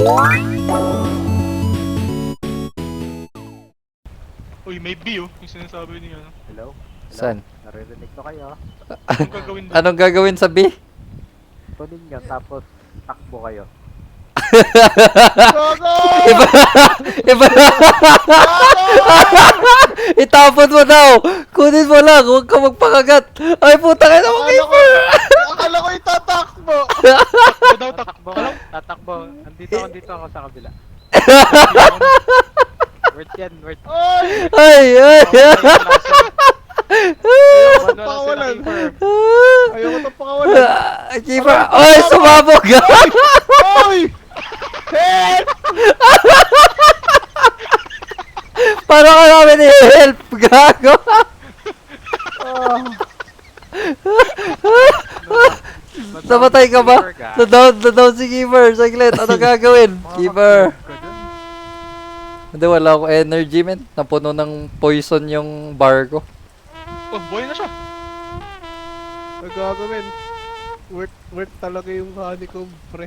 Uy, may B oh, yung sinasabi niya. Hello? Saan? Naririnig ko kayo. Anong gagawin doon? Anong gagawin sa B? Kunin nyo, tapos takbo kayo. Gago! Iba! Iba! Itapon mo daw! Kunin mo lang, huwag ka magpakagat! Ay, puta ka na Keeper! Akala ko itatakbo! Takbo daw, takbo. Tatakbo. Andito ako sa kabila. Word yan, word. Ay! Ay! Ay! Pakawalan. Ayoko itong pakawalan. Keeper! Ay, sumabog! Oy! Help! Paano ka namin i-help? Gago! Namatay ka ba? Na-down si Keeper. Saglit, ano gagawin? Keeper. Hindi, wala akong energy, men. Napuno ng poison yung bar ko. Oh, boy na siya. Ang gagawin. Worth talaga yung honeycomb, pre.